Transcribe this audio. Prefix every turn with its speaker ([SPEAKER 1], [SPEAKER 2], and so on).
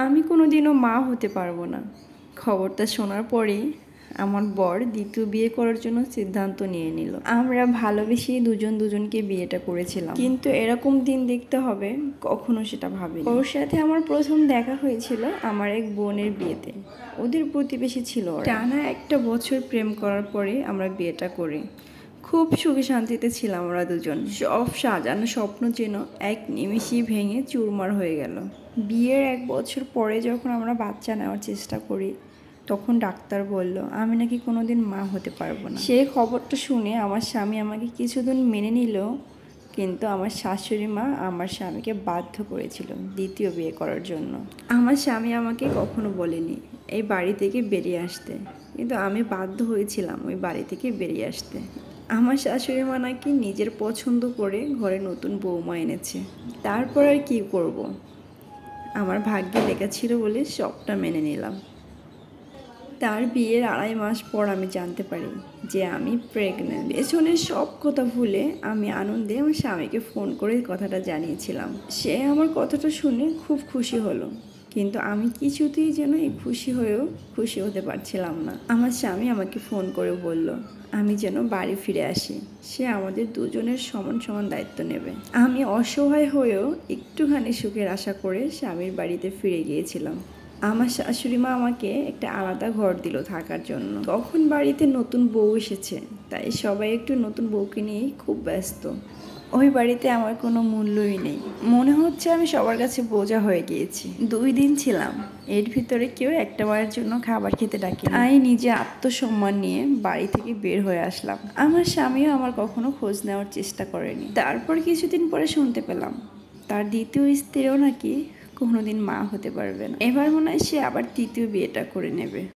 [SPEAKER 1] আমি কোনোদিনও মা হতে পারবো না। খবরটা শোনার পরেই আমার বর দ্বিতীয় বিয়ে করার জন্য সিদ্ধান্ত নিয়ে নিল। আমরা ভালোবেসেই দুজন দুজনকে বিয়েটা করেছিলাম, কিন্তু এরকম দিন দেখতে হবে কখনো সেটা ভাবিনি। ওর সাথে আমার প্রথম দেখা হয়েছিল আমার এক বোনের বিয়েতে। ওদের প্রতিবেশী ছিল ওরা। টানা একটা বছর প্রেম করার পরে আমরা বিয়েটা করি। খুব সুখে শান্তিতে ছিলাম ওরা দুজন। সব সাজানো স্বপ্ন যেন এক নিমেষেই ভেঙে চুরমার হয়ে গেল। বিয়ের 1 বছর পরে যখন আমরা বাচ্চা নেওয়ার চেষ্টা করি, তখন ডাক্তার বলল আমি নাকি কোনোদিন মা হতে পারবো না। সেই খবরটা শুনে আমার স্বামী আমাকে কিছুদিন মেনে নিল, কিন্তু আমার শাশুড়ি মা আমার স্বামীকে বাধ্য করেছিল দ্বিতীয় বিয়ে করার জন্য। আমার স্বামী আমাকে কখনো বলেনি এই বাড়ি থেকে বেরিয়ে আসতে, কিন্তু আমি বাধ্য হয়েছিলাম ওই বাড়ি থেকে বেরিয়ে আসতে। আমার শাশুড়ি মা নাকি নিজের পছন্দ করে ঘরে নতুন বৌমা এনেছে। তারপর আর কি করব, আমার ভাগ্যে লেখা ছিল বলে সবটা মেনে নিলাম। তার বিয়ের 2.5 মাস পর আমি জানতে পারি যে আমি প্রেগনেন্ট। পেছনের সব কথা ভুলে আমি আনন্দে আমার স্বামীকে ফোন করে কথাটা জানিয়েছিলাম। সে আমার কথাটা শুনে খুব খুশি হলো, কিন্তু আমি কিছুতেই যেন এই খুশি হয়েও খুশি হতে পারছিলাম না। আমার স্বামী আমাকে ফোন করে বলল আমি যেন বাড়ি ফিরে আসি, সে আমাদের দুজনের সমান সমান দায়িত্ব নেবে। আমি অসহায় হয়েও একটুখানি সুখের আশা করে স্বামীর বাড়িতে ফিরে গিয়েছিলাম। আমার শাশুড়ি মা আমাকে একটা আলাদা ঘর দিল থাকার জন্য। তখন বাড়িতে নতুন বউ এসেছে, তাই সবাই একটু নতুন বউকে নিয়েই খুব ব্যস্ত। ওই বাড়িতে আমার কোনো মূল্যই নেই, মনে হচ্ছে আমি সবার কাছে বোঝা হয়ে গিয়েছি। 2 দিন ছিলাম, এর ভিতরে কেউ একটা বারের জন্য খাবার খেতে ডাকে। আমি নিজে আত্মসম্মান নিয়ে বাড়ি থেকে বের হয়ে আসলাম। আমার স্বামীও আমার কখনো খোঁজ নেওয়ার চেষ্টা করেনি। তারপর কিছুদিন পরে শুনতে পেলাম তার দ্বিতীয় স্ত্রীও নাকি কোনোদিন মা হতে পারবে না। এবার মনে হয় সে আবার তৃতীয় বিয়েটা করে নেবে।